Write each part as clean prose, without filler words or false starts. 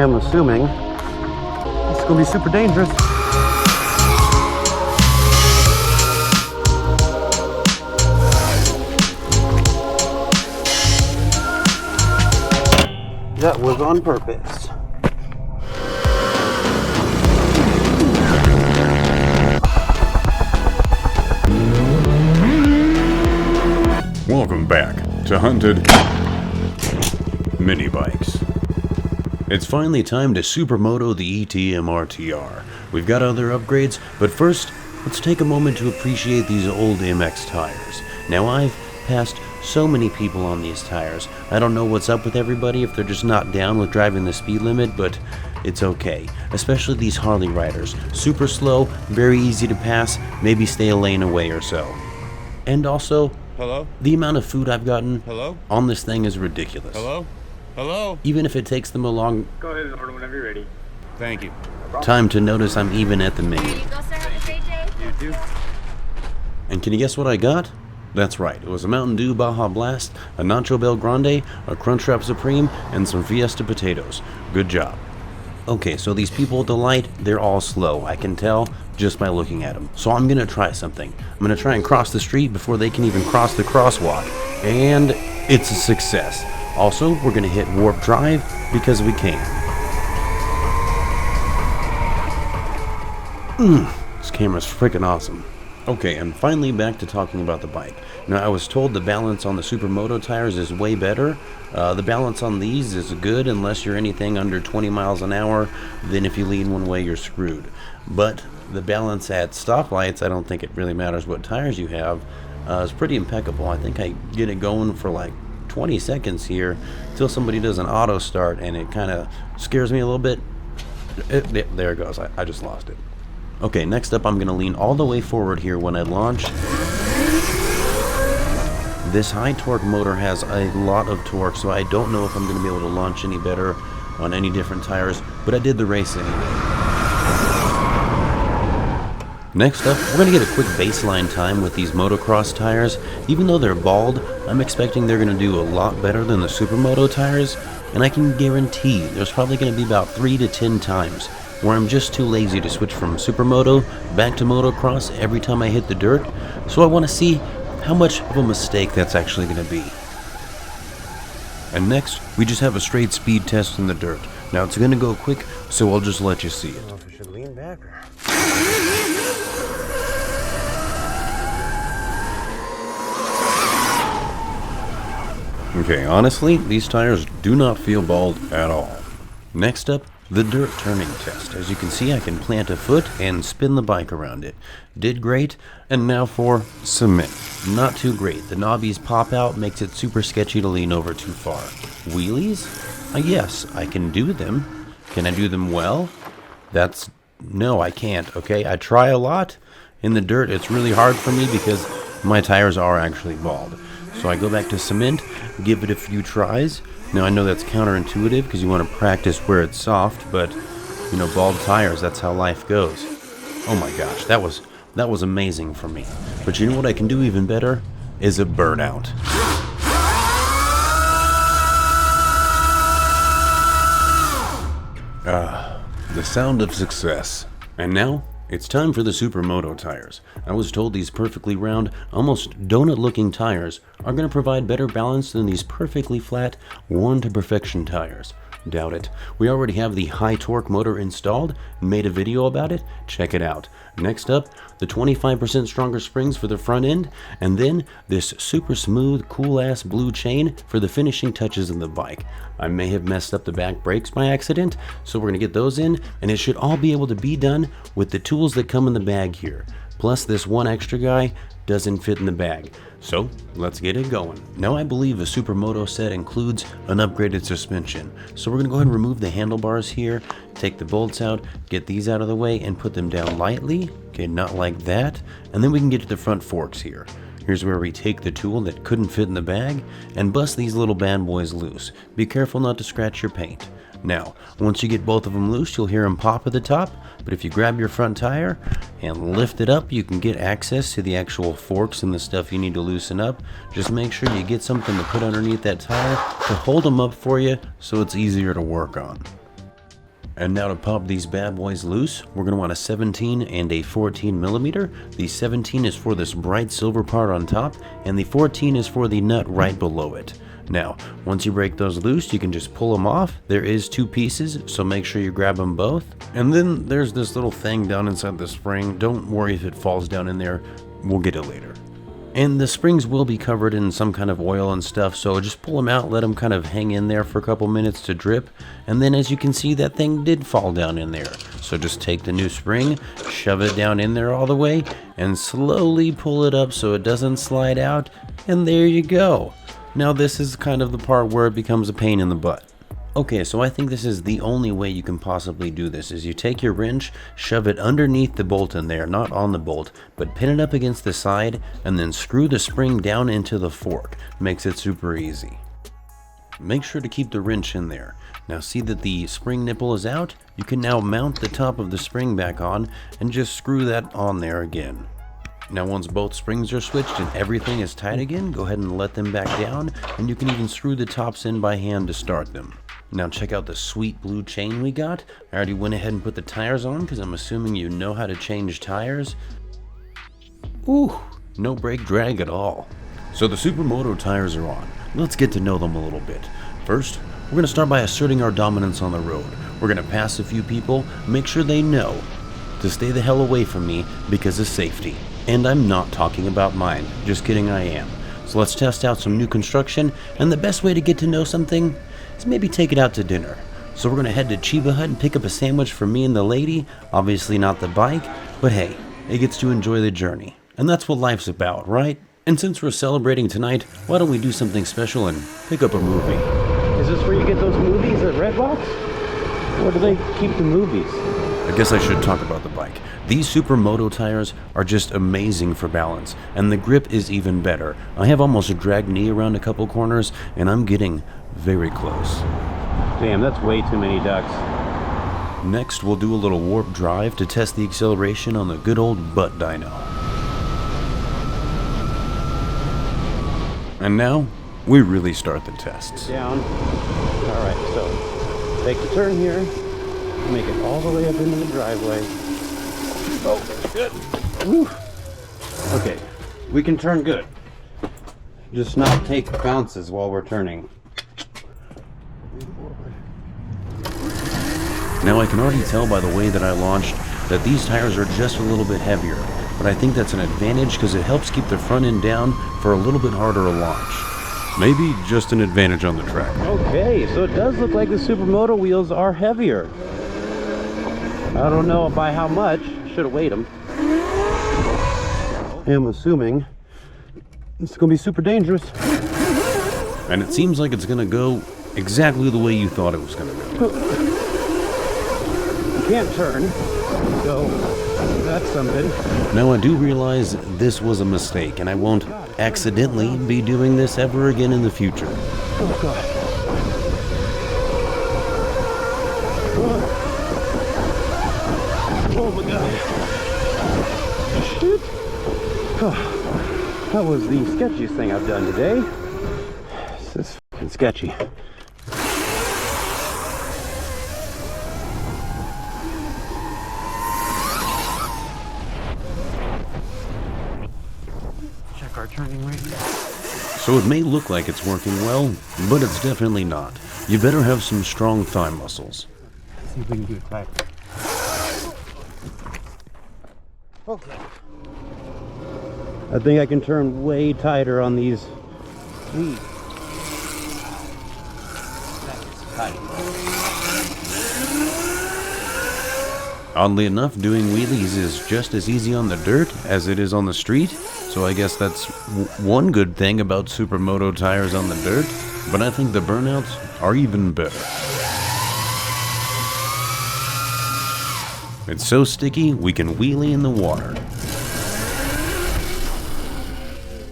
am assuming it's gonna be super dangerous. That was on purpose. Welcome back to Hunted Mini Bikes. It's finally time to supermoto the ETM RTR. We've got other upgrades, but first, let's take a moment to appreciate these old MX tires. Now, I've passed so many people on these tires. I don't know what's up with everybody, if they're just not down with driving the speed limit, but it's okay. Especially these Harley riders. Super slow, very easy to pass, maybe stay a lane away or so. And also, hello? The amount of food I've gotten hello? On this thing is ridiculous. Hello? Hello? Even if it takes them a long... Go ahead and order whenever you're ready. Thank you. Time to notice I'm even at the menu. You go, sir. Have a great day. You too. And can you guess what I got? That's right, it was a Mountain Dew Baja Blast, a Nacho Bel Grande, a Crunchwrap Supreme, and some Fiesta potatoes. Good job. Okay, so these people at the light, they're all slow, I can tell just by looking at them. So I'm gonna try something. I'm gonna try and cross the street before they can even cross the crosswalk. And it's a success. Also, we're gonna hit warp drive because we can. This camera's freaking awesome. Okay, and finally back to talking about the bike. Now, I was told the balance on the Supermoto tires is way better. The balance on these is good unless you're anything under 20 miles an hour. Then if you lean one way, you're screwed. But the balance at stoplights, I don't think it really matters what tires you have, is pretty impeccable. I think I get it going for like 20 seconds here till somebody does an auto start, and it kind of scares me a little bit. There it goes. I just lost it. Okay, next up I'm going to lean all the way forward here when I launch. This high torque motor has a lot of torque, so I don't know if I'm going to be able to launch any better on any different tires, but I did the race anyway. Next up, we're going to get a quick baseline time with these motocross tires. Even though they're bald, I'm expecting they're going to do a lot better than the Supermoto tires, and I can guarantee there's probably going to be about 3 to 10 times where I'm just too lazy to switch from Supermoto back to motocross every time I hit the dirt, so I want to see how much of a mistake that's actually going to be. And next, we just have a straight speed test in the dirt. Now it's going to go quick, so I'll just let you see it. I don't know if I should lean back or... Okay, honestly, these tires do not feel bald at all. Next up, the dirt turning test. As you can see, I can plant a foot and spin the bike around it. Did great. And now for cement. Not too great. The knobbies pop out, makes it super sketchy to lean over too far. Wheelies? Yes, I can do them. Can I do them well? No, I can't, okay? I try a lot. In the dirt, it's really hard for me because my tires are actually bald. So I go back to cement, give it a few tries. Now, I know that's counterintuitive because you want to practice where it's soft, but, you know, bald tires, that's how life goes. Oh my gosh, that was amazing for me. But you know what I can do even better? Is a burnout. The sound of success. And now, it's time for the Supermoto tires. I was told these perfectly round, almost donut-looking tires are going to provide better balance than these perfectly flat, worn-to-perfection tires. Doubt it. We already have the high torque motor installed and made a video about it. Check it out. Next up, the 25% stronger springs for the front end, and then this super smooth, cool-ass blue chain for the finishing touches of the bike. I may have messed up the back brakes by accident, so we're going to get those in, and it should all be able to be done with the tools that come in the bag here. Plus, this one extra guy doesn't fit in the bag. So, let's get it going. Now, I believe a Supermoto set includes an upgraded suspension. So we're going to go ahead and remove the handlebars here, take the bolts out, get these out of the way, and put them down lightly. Okay, not like that. And then we can get to the front forks here. Here's where we take the tool that couldn't fit in the bag and bust these little bad boys loose. Be careful not to scratch your paint. Now, once you get both of them loose, you'll hear them pop at the top, but if you grab your front tire and lift it up, you can get access to the actual forks and the stuff you need to loosen up. Just make sure you get something to put underneath that tire to hold them up for you so it's easier to work on. And now to pop these bad boys loose, we're going to want a 17 and a 14 millimeter. The 17 is for this bright silver part on top, and the 14 is for the nut right below it. Now, once you break those loose, you can just pull them off. There is 2 pieces, so make sure you grab them both. And then there's this little thing down inside the spring. Don't worry if it falls down in there, we'll get it later. And the springs will be covered in some kind of oil and stuff, so just pull them out, let them kind of hang in there for a couple minutes to drip, and then as you can see, that thing did fall down in there. So just take the new spring, shove it down in there all the way, and slowly pull it up so it doesn't slide out, and there you go. Now this is kind of the part where it becomes a pain in the butt. Okay, so I think this is the only way you can possibly do this, is you take your wrench, shove it underneath the bolt in there, not on the bolt, but pin it up against the side, and then screw the spring down into the fork. Makes it super easy. Make sure to keep the wrench in there. Now see that the spring nipple is out? You can now mount the top of the spring back on, and just screw that on there again. Now once both springs are switched and everything is tight again, go ahead and let them back down, and you can even screw the tops in by hand to start them. Now check out the sweet blue chain we got. I already went ahead and put the tires on because I'm assuming you know how to change tires. Ooh, no brake drag at all. So the Supermoto tires are on. Let's get to know them a little bit. First, we're going to start by asserting our dominance on the road. We're going to pass a few people, make sure they know to stay the hell away from me because of safety. And I'm not talking about mine, just kidding, I am. So let's test out some new construction, and the best way to get to know something is maybe take it out to dinner. So we're gonna head to Chiba Hut and pick up a sandwich for me and the lady, obviously not the bike, but hey, it gets to enjoy the journey. And that's what life's about, right? And since we're celebrating tonight, why don't we do something special and pick up a movie? Is this where you get those movies at Redbox? Where do they keep the movies? I guess I should talk about the bike. These Supermoto tires are just amazing for balance, and the grip is even better. I have almost a dragged knee around a couple corners, and I'm getting very close. Damn, that's way too many ducks. Next, we'll do a little warp drive to test the acceleration on the good old butt dyno. And now, we really start the tests. Down. Alright, so take the turn here. Make it all the way up into the driveway. Oh, that's good. Woo. Okay, we can turn good. Just not take bounces while we're turning. Now I can already tell by the way that I launched that these tires are just a little bit heavier, but I think that's an advantage because it helps keep the front end down for a little bit harder to launch. Maybe just an advantage on the track. Okay, so it does look like the Supermoto wheels are heavier. I don't know by how much. Should have weighed them. I'm assuming it's going to be super dangerous. And it seems like it's going to go exactly the way you thought it was going to go. You can't turn, so that's something. Now I do realize this was a mistake, and I won't accidentally be doing this ever again in the future. Oh god. Oh my god. Shit. Oh, that was the sketchiest thing I've done today. This is fucking sketchy. Check our turning rate. So it may look like it's working well, but it's definitely not. You better have some strong thigh muscles. Let's see if we can do it tight. Okay. I think I can turn way tighter on these. That is tight. Oddly enough, doing wheelies is just as easy on the dirt as it is on the street, so I guess that's one good thing about Supermoto tires on the dirt, but I think the burnouts are even better. It's so sticky, we can wheelie in the water.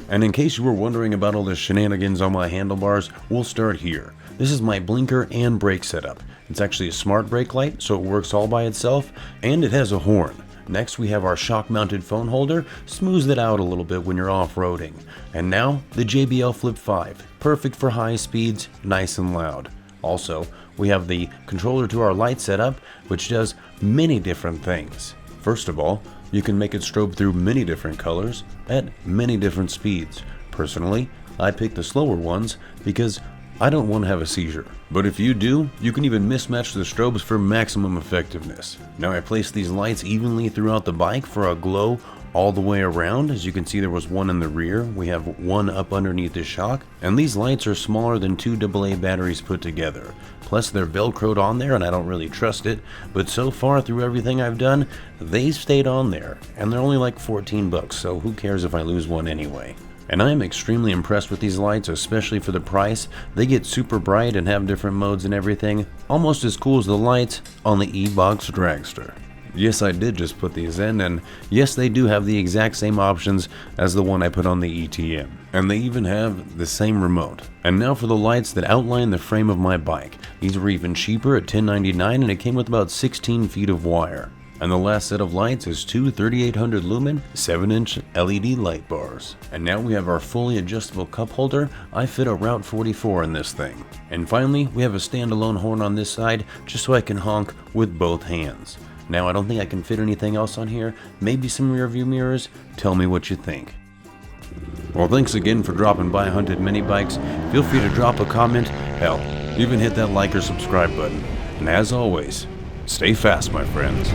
And in case you were wondering about all the shenanigans on my handlebars, we'll start here. This is my blinker and brake setup. It's actually a smart brake light, so it works all by itself, and it has a horn. Next we have our shock-mounted phone holder, smooths it out a little bit when you're off-roading. And now, the JBL Flip 5, perfect for high speeds, nice and loud. Also, we have the controller to our light setup, which does many different things. First of all, you can make it strobe through many different colors at many different speeds. Personally, I pick the slower ones because I don't want to have a seizure. But if you do, you can even mismatch the strobes for maximum effectiveness. Now I place these lights evenly throughout the bike for a glow all the way around. As you can see, there was one in the rear. We have one up underneath the shock, and these lights are smaller than 2 AA batteries put together. Plus they're velcroed on there and I don't really trust it, but so far through everything I've done, they stayed on there, and they're only like 14 bucks, so who cares if I lose one anyway. And I am extremely impressed with these lights, especially for the price. They get super bright and have different modes and everything, almost as cool as the lights on the E-Box Dragster. Yes, I did just put these in, and yes, they do have the exact same options as the one I put on the ETM. And they even have the same remote. And now for the lights that outline the frame of my bike. These were even cheaper at $10.99, and it came with about 16 feet of wire. And the last set of lights is two 3800 lumen 7-inch LED light bars. And now we have our fully adjustable cup holder. I fit a Route 44 in this thing. And finally, we have a standalone horn on this side just so I can honk with both hands. Now I don't think I can fit anything else on here, maybe some rear view mirrors. Tell me what you think. Well, thanks again for dropping by Hunted Mini Bikes. Feel free to drop a comment, hell, even hit that like or subscribe button. And as always, stay fast, my friends.